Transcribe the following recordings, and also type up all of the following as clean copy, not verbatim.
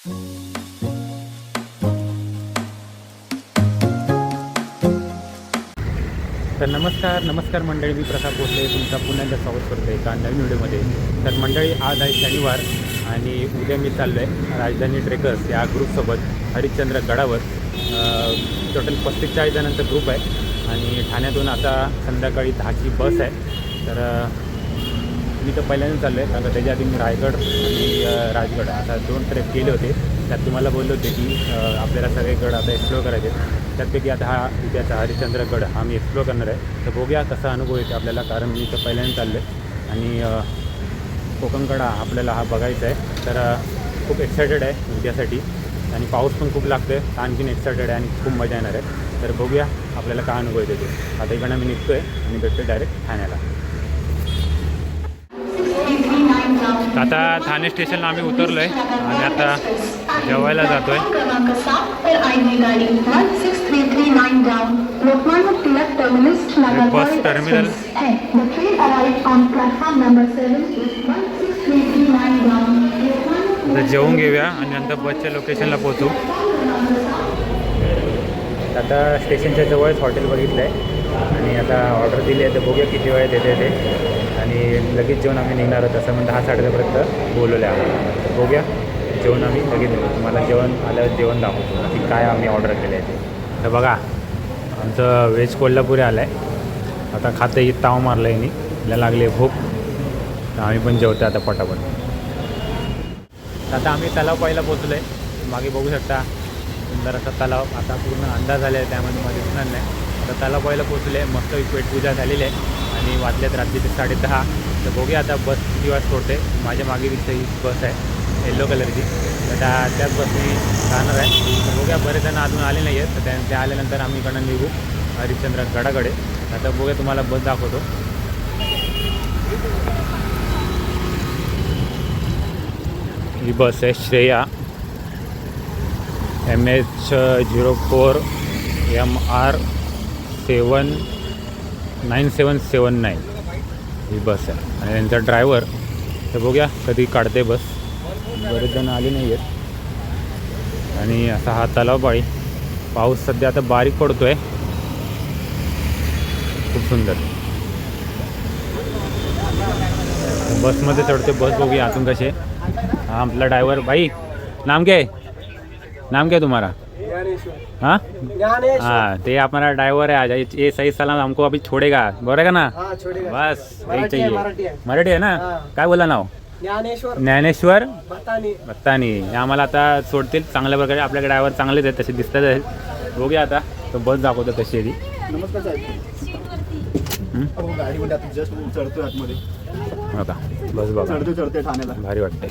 तर नमस्कार मंडळी, मी प्रसाद भोसले तुमचा पुन्हा एकदा स्वागत करतो एका नवीन व्हिडिओमध्ये. तर मंडळी, आज आहे शनिवार आणि उद्या मी चाललो आहे राजधानी ट्रेकर्स या ग्रुपसोबत हरिश्चंद्र गडावर. टोटल 35-40 जणांचा ग्रुप आहे आणि ठाण्यातून आता संध्याकाळी 10ची बस आहे. तर मी तर पहिल्यांदा चाललो आहे, कारण त्याच्या आधी मी रायगड आणि राजगड असा 2 ट्रेक केले होते. त्यात तुम्हाला बोललो होते की आपल्याला सगळे गड आता एक्सप्लोअर करायचे. त्यापैकी आता हा उद्याचा हरिश्चंद्र गड हा मी एक्सप्लोअर करणार आहे. तर बघूया कसा अनुभव येते आपल्याला, कारण मी तर पहिल्यांदा चाललो आहे आणि कोकणकडा आपल्याला हा बघायचा आहे. तर खूप एक्सायटेड आहे उद्यासाठी आणि पाऊस पण खूप लागतो आहे, आणखीन एक्सायटेड आहे आणि खूप मजा येणार आहे. तर बघूया आपल्याला काय अनुभव येते ते. आता इकडनं मी निघतो आहे आणि भेटतो डायरेक्ट ठाण्याला. आता ठाणे स्टेशनला आम्ही उतरलो आहे आणि आता जेवायला जातो आहे. बस टर्मिनल आता जेवून घेऊया आणि नंतर बसच्या लोकेशनला पोहोचू. आता स्टेशनच्या जवळच हॉटेल बघितलं आहे आणि आता ऑर्डर दिली आहे. तर बघूया किती वेळ देते ते आणि लगेच जेवण आम्ही निघणार आहोत. असं म्हणजे 10-10:30पर्यंत बोलवलं आहे आम्हाला. तर बघूया जेवण आम्ही लगेच निघू. तुम्हाला जेवण आल्यावर जेवण दाखवतो की काय आम्ही ऑर्डर केलं आहे ते. तर बघा, आमचं व्हेज कोल्हापुरी आलं आहे. आता खातं ही ताव मारलं आहे. आपल्याला लागली आहे भूक, तर आम्ही पण जेवतो आता पटापट. आता आम्ही तलाव पाहायला पोचलो आहे. मागे बघू शकता सुंदर असा तलाव. आता पूर्ण अंदाज झाला आहे, त्यामध्ये मला दिसणार नाही. आता तलाव पाहायला पोचले आहे. मस्त पेटपूजा झालेली आहे आणि वाजल्यात रात्रीचे 10:30. तर बघूया आता बस किती वाजता सोडते. माझ्या मागे तिथे ही बस आहे येल्लो कलरची, तर त्याच बसने जाणार आहे. तर बघूया, बरेच जण अजून आले नाही आहेत. तर ते आल्यानंतर आम्ही इकडनं निघू हरिश्चंद्र गडाकडे. आता बघूया, तुम्हाला बस दाखवतो. ही बस आहे श्रेया MH04 MR 9779 ही बस आहे आणि त्यांचा ड्रायव्हर. तर बघूया कधी काढते बस. बरेच जण आले नाही आहेत आणि असा हा तलाव पाळी. पाऊस सध्या आता बारीक पडतो आहे, खूप सुंदर. बसमध्ये चढते. बस बघूया आतून कसे. हा आपला ड्रायव्हर. भाई नाम क्या है? नाम क्या है तुम्हारा? हाँ हाँ, ते हमारा ड्राइवर है. आज ये सही सलाम हमको अभी छोड़ेगा, बोलेगा ना? हाँ, छोड़ेगा. बस वही चाहिए. मराठी आहे ना? काय बोला नाव? ज्ञानेश्वर भत्तानी. आम्हाला आता सोडतील चांगल्या प्रकारे. आपल्याकडे ड्रायव्हर चांगलेच आहेत, तसे दिसतात आहेत. बघूया आता तो बस दाखवतो कशी आहे ती. नमस्कार साहेब. गाडीमध्ये आता जस्ट चढतोय आतमध्ये. हो का? बस बघा, चढते ठाण्याला. भारी वाटते.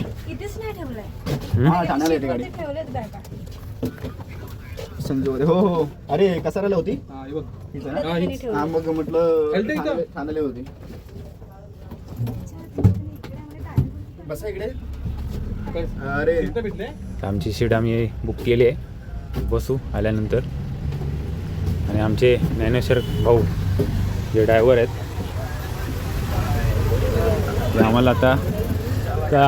हा, ठाण्याला येते गाडी. संजय. हो. अरे कसाराला होती. हा, मग म्हटलं ठाण्याला होती. बसा इकडे. अरे आमची सीट आम्ही बुक केली आहे. बसू आल्यानंतर. आणि आमचे ज्ञानेश्वर भाऊ जे ड्रायव्हर आहेत ते आम्हाला आता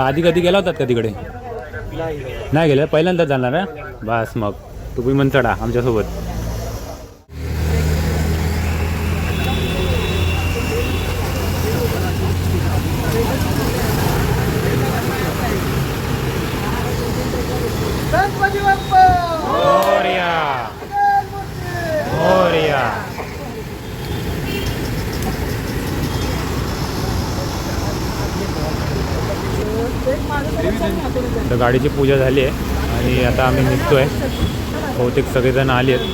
आधी कधी गेला होतात का तिकडे? नाही गेले, पहिल्यांदाच जाणार आहे. बस मग तुम्ही पण चढा आमच्यासोबत. तर गाडीची पूजा झाली आहे आणि आता आम्ही निघतो आहे. बहुतेक सगळेजण आले आहेत.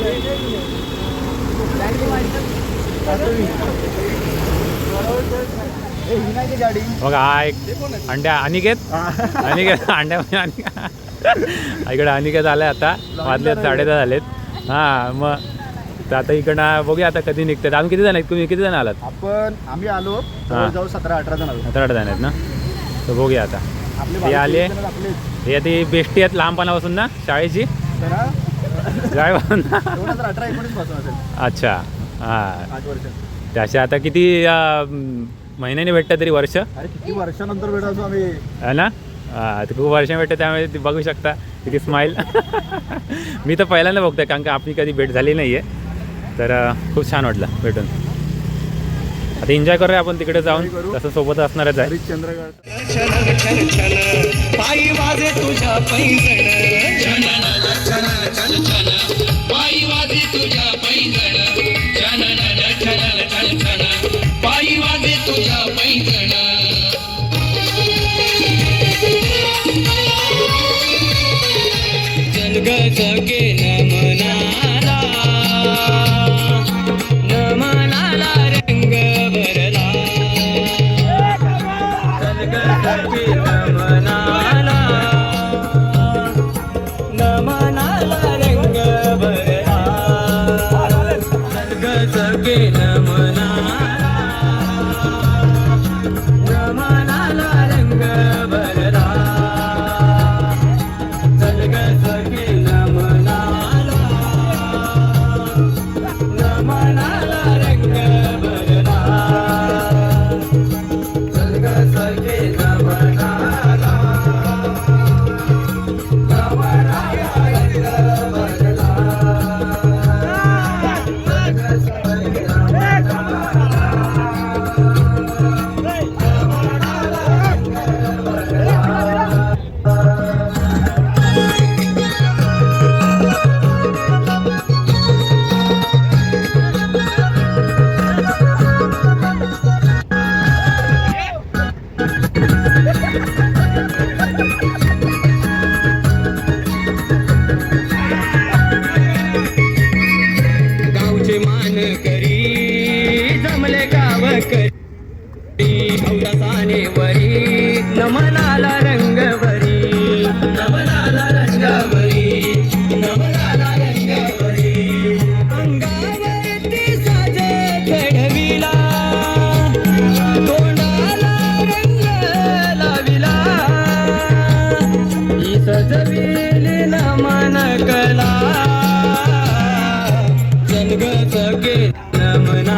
बघा हा एक अनिकेत अंड्या इकडे अनिकेत आलाय. आता वाजले 10:30 झालेत. हां, मग तर आता इकडं बघूया आता कधी निघतात. आम्ही किती जण आहेत? तुम्ही किती जण आलात? आम्ही आलो जवळ 17-18 जण आलो. 17-18 जण आहेत ना? तर बघूया आता. ते आले. हे ती बेस्टी आहेत लहानपणापासून ना, शाळेची ड्रायव्हर. 2018-19 पासून असेल. अच्छा. हां, 8 वर्ष. त्याच्या आता किती महिन्याने भेटतं तरी? वर्ष. अरे किती वर्षानंतर भेटायचो आम्ही. है ना? ते खूप वर्ष भेटते त्यामुळे ती बघू शकता किती स्माईल. मी तर पहिल्यांदा बघतोय कारण का आपली कधी भेट झाली नाही आहे. तर खूप छान वाटलं भेटून. आता एन्जॉय करूया आपण तिकडे जाऊन, तसं सोबत असणारच आहे. पायी वाजे तुझ्या पैंजण पायी वाजे तुझ्या पैंजण पायी वाजे तुझ्या पैंजण जग जगे नमनाला नमनाला रंग भरला जग जगे नमनाला नमनाला रंग भरला जग जगे नमनाला नमनाला रंग भरला जग जगे नमनाला नमनाला रंग भरला जग जगे नमनाला नमनाला रंग भरला जग जगे गावचे मान करी जमले गाव करी औरसाने वरी नमनाला रंग भरी नमनाला रंग भरी नमनाला रंग भरी अंगावरती साज चढविला तोंडाला रंग लाविला ही सजविली नमन कला जग जगे नमनाला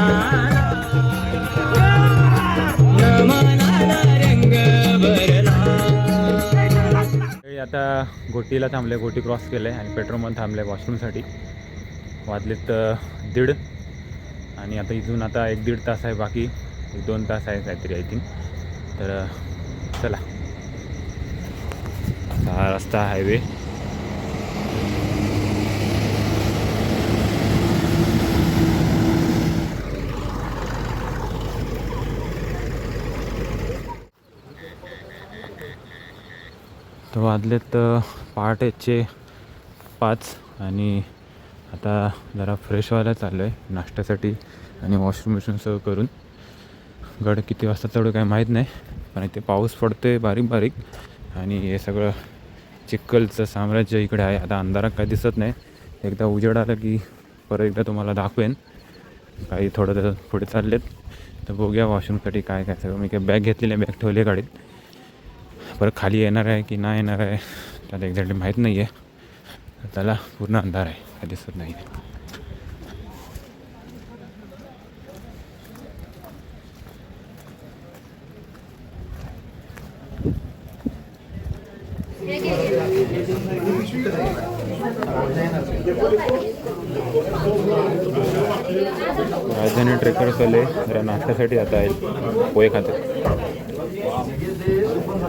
नमनाला रंग भरला. आता गोटीला थांबले, गोटी क्रॉस केलं आहे आणि पेट्रोल पंप थांबले वॉशरूमसाठी. वाजलेत 1:30 आणि आता इथून आता 1-1.5 तास आहे, बाकी 1-2 तास आहे काहीतरी आय थिंक. तर चला, हा रस्ता हायवे. तर वाजलेत पहाटेचे 5 आणि आता जरा फ्रेश व्हायला चाललो आहे नाश्त्यासाठी आणि वॉशरूम सगळं करून. गड किती वाजता चढू काय माहीत नाही, पण इथे पाऊस पडतोय बारीक बारीक आणि हे सगळं चिखलचं साम्राज्य इकडे आहे. आता अंधारात काय दिसत नाही, एकदा उजेड आलं की परत एकदा तुम्हाला दाखवेन. काही थोडं पुढे चाललेत तर बघूया वॉशरूमसाठी काय काय सगळं. मी काय बॅग घेतलेली आहे, बॅग ठेवली गाडीत. परत खाली येणार आहे की नाही येणार आहे त्याला एक्झॅक्टली माहीत नाही आहे. त्याला पूर्ण अंधार आहे, काय दिसत नाही. राजधानी ट्रेकर्स आले जरा नाश्त्यासाठी आता आहे. पोहे खातात.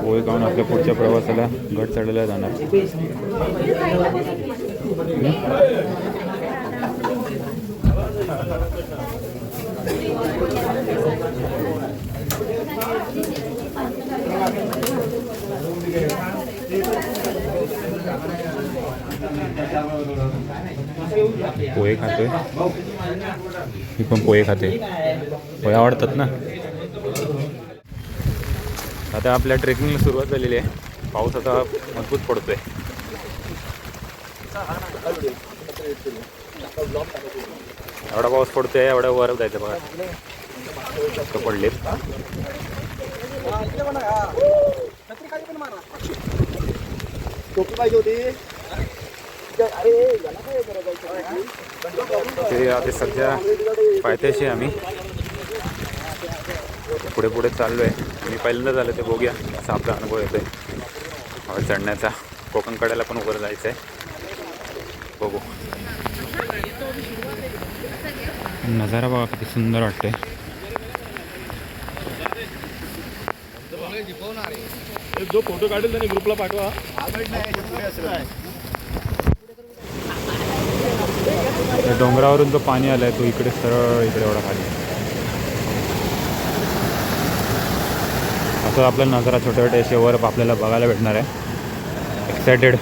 पोहे खाऊन आपल्या पुढच्या प्रवासाला गड चढायला जाणार. पोहे खातोय, मी पण पोहे खाते. पोहे आवडतात ना. आता आपल्या ट्रेकिंगला सुरुवात झालेली आहे. पाऊस आता मजबूत पडतोय. एवढा पाऊस पडतोय, एवढा वर जायचं बघा पडलेत. पाहिजे होती. ते आता सध्या पायथ्याशी आम्ही पुढे पुढे चाललो आहे. मी पहिल्यांदा झालं ते बघूया असा आपला अनुभव येतो आहे. वर चढण्याचा. कोकण कड्याला पण वर जायचं आहे. बघू. नजारा बघा किती सुंदर वाटते. जो फोटो काढेल त्याने ग्रुपला पाठवा. डोंगरावरून जो पाणी आलाय तो इकडे सरळ इकडे एवढा खाली. असं आपल्याला नजारा छोटे छोटे असे वर आपल्याला बघायला भेटणार आहे. एक्सायटेड.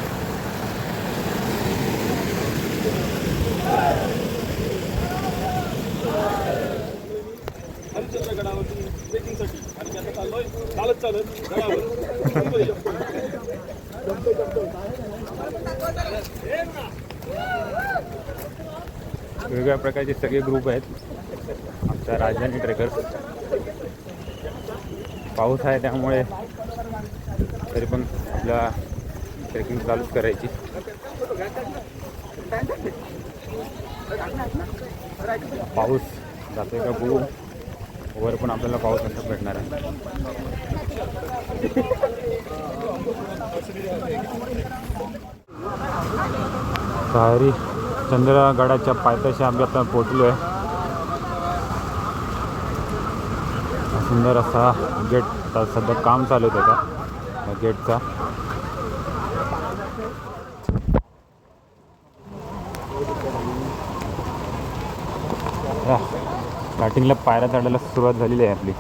वेगवेगळ्या प्रकारचे सगळे ग्रुप आहेत. आमचा राजधानी ट्रेकर्स. पाऊस आहे त्यामुळे तरी पण आपल्या ट्रेकिंग चालूच करायची. पाऊस जातोय का बघू. वर पण आपल्याला पाऊस असं भेटणार आहे. सह्याद्री चंद्रगडाच्या पायथ्याशी आम्ही आता पोचलो आहे. सुंदर असा गेट. आता सध्या काम चालू आहे त्याचा गेटचा. स्टार्टिंगला पायऱ्या चढायला सुरुवात झालेली आहे आपली.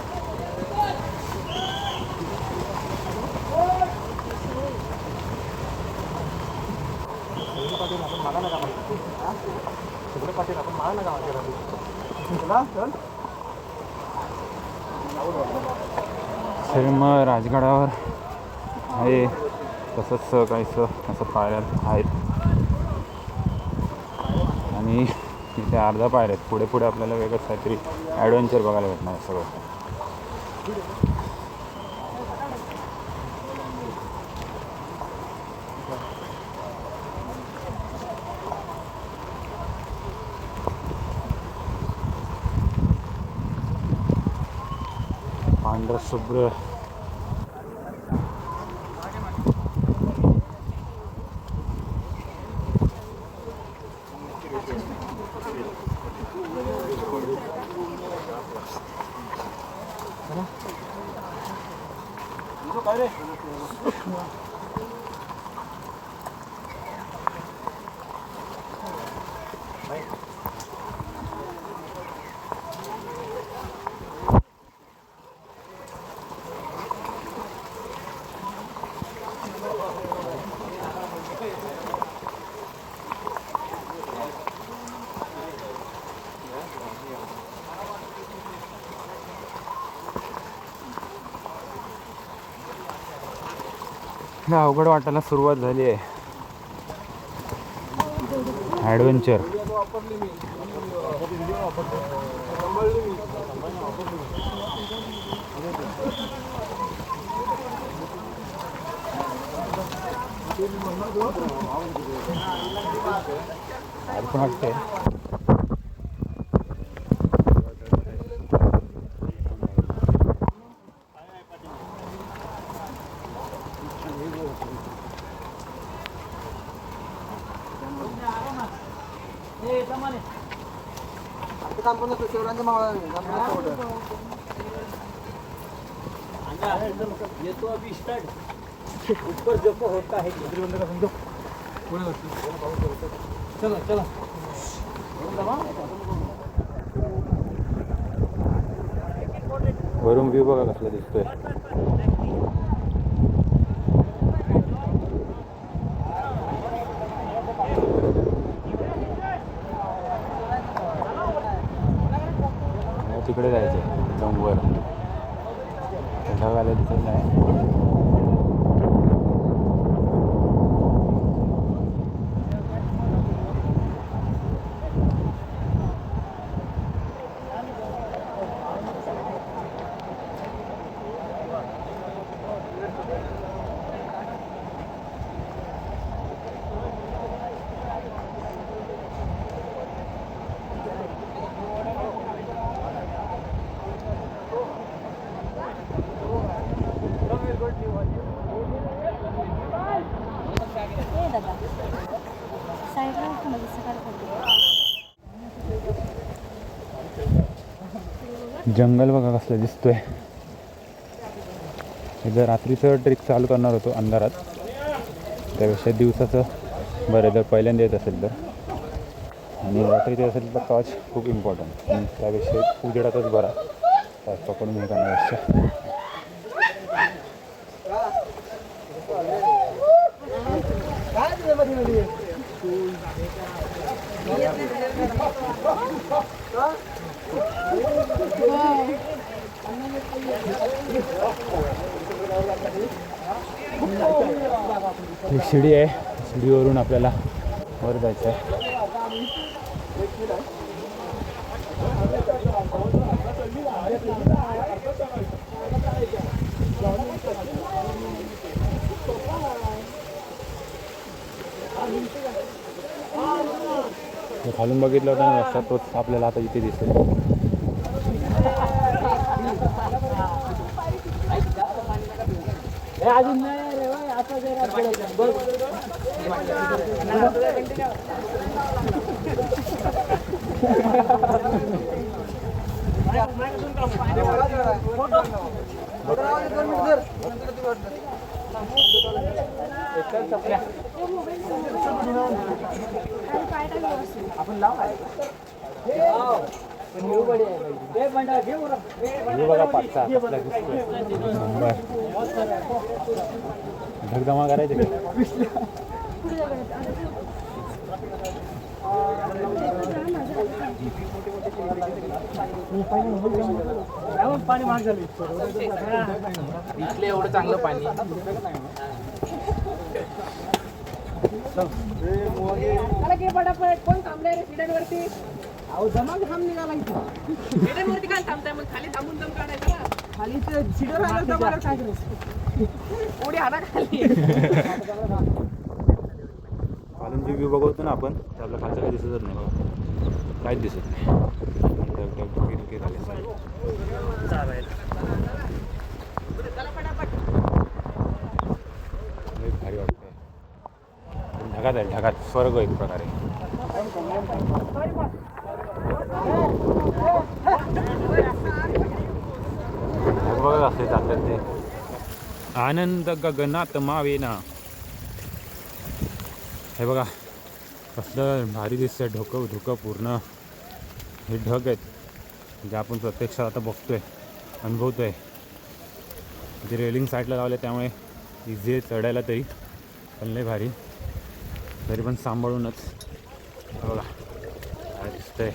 सर मग राजगडावर आहे तसंच काहीसं असं पायऱ्या आहेत आणि इथे अर्धा पायऱ्या आहेत. पुढे पुढे आपल्याला वेगळंच काहीतरी ॲडव्हेंचर बघायला भेटणार आहे सगळं. पांढरं शुभ्र अवघड वाटायला सुरुवात झाली आहे. ॲडव्हेंचर. पण वाटते येतो अभी स्टार्ट ऊपर जब होता है चला चला वरून व्ह्यू बघा कसला दिसतोय. तिकडे जायचं डोंगर. ढगाला दिसत नाही. जंगल बघा कसलं दिसतोय. जर रात्रीचं ट्रिक चालू करणार होतो अंधारात, त्यापेक्षा दिवसाचं बरं जर पहिल्यांदा येत असेल तर. आणि रात्रीचं असेल तर टॉर्च खूप इम्पॉर्टंट, आणि त्यापेक्षा उजेडातच बरा टॉर्च पकडून हे करण्यापेक्षा. एक शिडी आहे, शिडीवरून आपल्याला वर जायचं आहे. खालून बघितलं होतं ना रस्ता, तोच आपल्याला आता इथे दिसेल. अजून नाही रे आता जरा बघा पाचचा धगधमा करायचे पाणी महाग झालं इथले एवढं चांगलं पाणी. कोण थांबले रे सिड्यांवरती? अहो जमा थांब निघाला इथं. सिड्यांवरती काय थांबताय मग? खाली थांबून दम काढायचा ना. खाली ते सिडर आलं जमाला काय करायचं? उडी हाणा खाली. खालून जे व्ह्यू बघतो ना आपण, तर आपल्या खालचं काही दिसतच नाही बघा, काहीच दिसत नाही. भारी वाटतंय. ढगात आहे, ढगात स्वर्ग एक प्रकारे. बघत असते जातात ते. आनंद गगनात मावेना. हे बघा कसलं भारी दिसतंय. धुकं पूर्ण हे ढग आहेत जे आपण प्रत्यक्षात आता बघतोय, अनुभवतोय. जे रेलिंग साईडला लावले त्यामुळे इझी आहे चढायला, तरी पण लय भारी. तरी पण सांभाळूनच. बघा काय दिसतंय.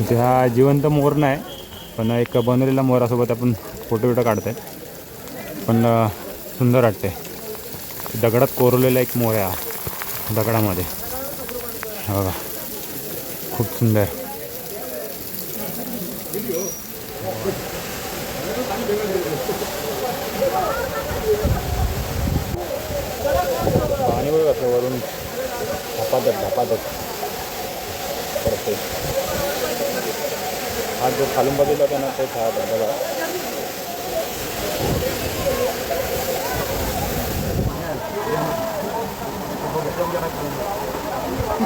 इथे हा जिवंत मोर नाही, पण एक बनवलेला मोरासोबत आपण फोटो काढतोय. पण सुंदर वाटते. दगडात कोरलेला एक मोर आहे हा, दगडामध्ये. बघा खूप सुंदर. पाणी बघ असं वरून धपाधप करते. हा जो खालून बघितला होता ना, तोच हा बघा.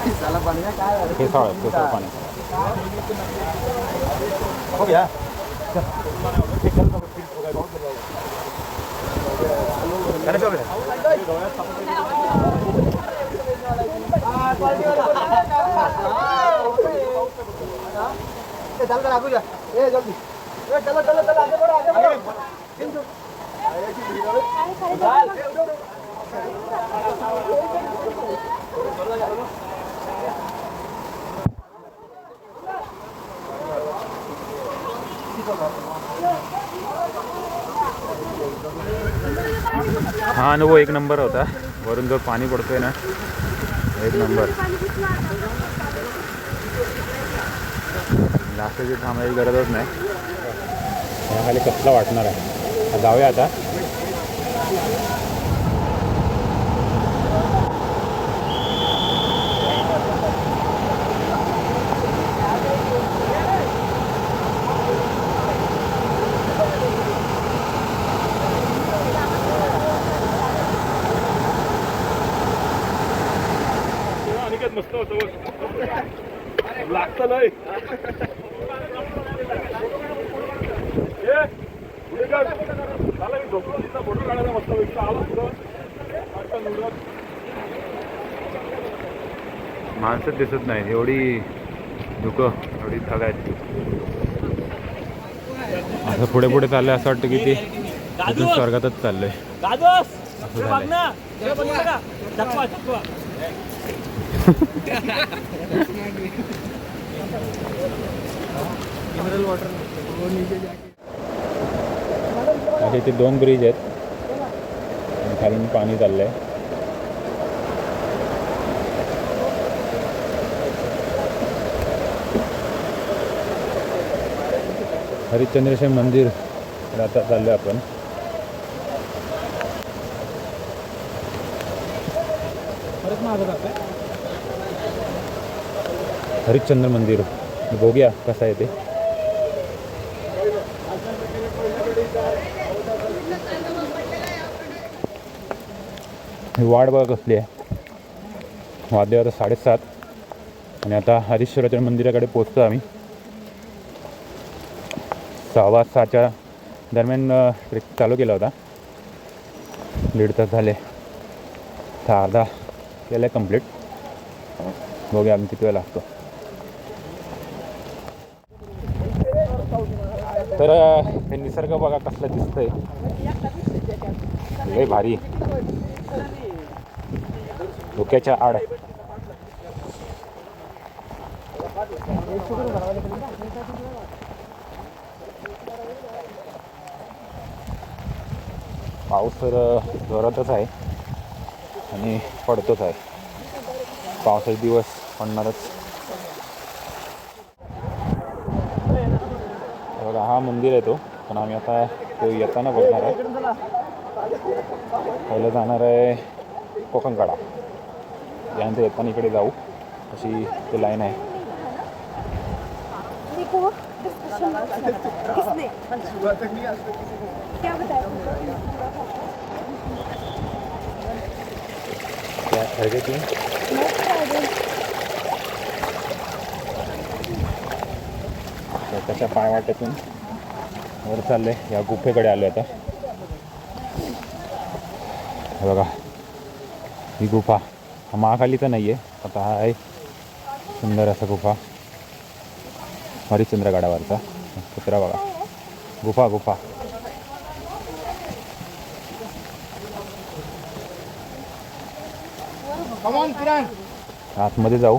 केसाळ पाणी. हा अनुभव एक नंबर होता. वरून जो पाणी पडतोय ना, एक नंबर. जास्त जे थांबायची गरजच नाही. खाली कसला वाटणार आहे. जाऊया आता. लागतं नाही फोटो काढायला मस्त आला माणसं दिसत नाही, एवढी धुकं, एवढी थग आहेत. असं पुढे पुढे चाललंय असं वाटतं की ते इथून स्वर्गातच चाललंय असं झालंय. असे इथे 2 ब्रिज आहेत आणि खालून पाणी चाललंय. हरिश्चंद्रेश्वर मंदिर आता चाललोय आपण. हरिश्चंद्र मंदिर बघूया कसं आहे ते. वाट बघा कसली आहे. वाजले आता 7:30 आणि आता हरीश्वराच्या मंदिराकडे पोचतो आम्ही. 6:15च्या दरम्यान ट्रेक चालू केला होता. 1.5 तास झाले, आता अर्धा केलं आहे कंप्लीट. बघूया आम्ही किती वेळ लागतो. तर हे निसर्ग बघा कसलं दिसतंय, लय भारी. धोक्याच्या आड पाऊस तर जोरातच आहे आणि पडतोच आहे. पावसाचे दिवस पडणारच. बघा हा मंदिर आहे तो, पण आम्ही आता तो येताना बघणार आहे. पहिलं जाणार आहे कोकणकडा, त्यानंतर येताना इकडे जाऊ. अशी ती लाईन आहे. त्या खळग्यातून त्याच्या पायवाट्यातून वर चाललंय. या गुफेकडे आलो आता. बघा ही गुफा, हा महाखालीचा नाही आहे, आता हा आहे सुंदर असा गुफा हरिश्चंद्र गडावरचा. कुत्रा बघा, गुफा गुफा. आतमध्ये जाऊ.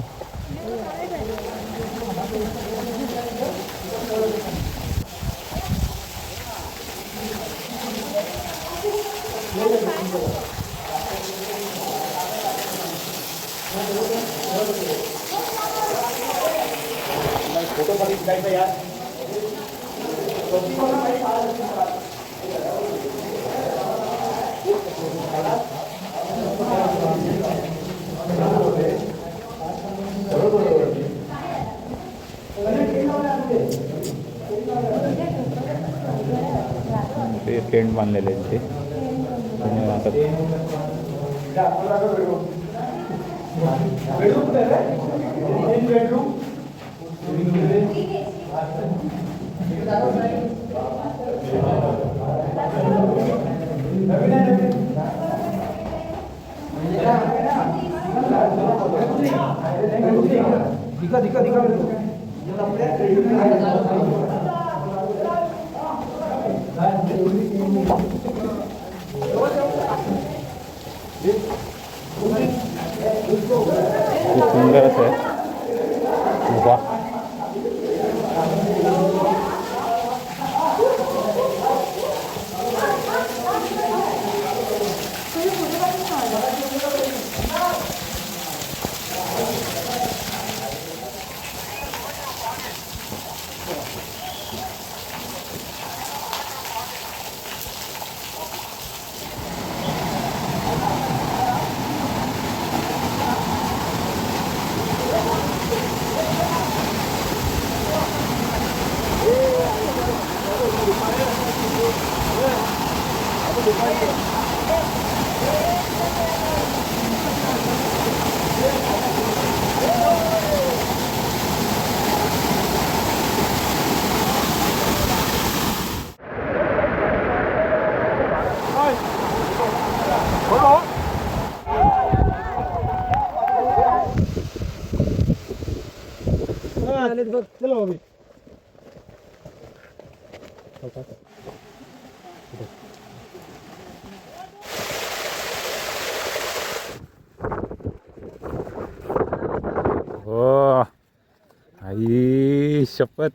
ते टेंट बांधलेले आहेत ते. सुंदर असं आहे गुफा. हो आई शपथ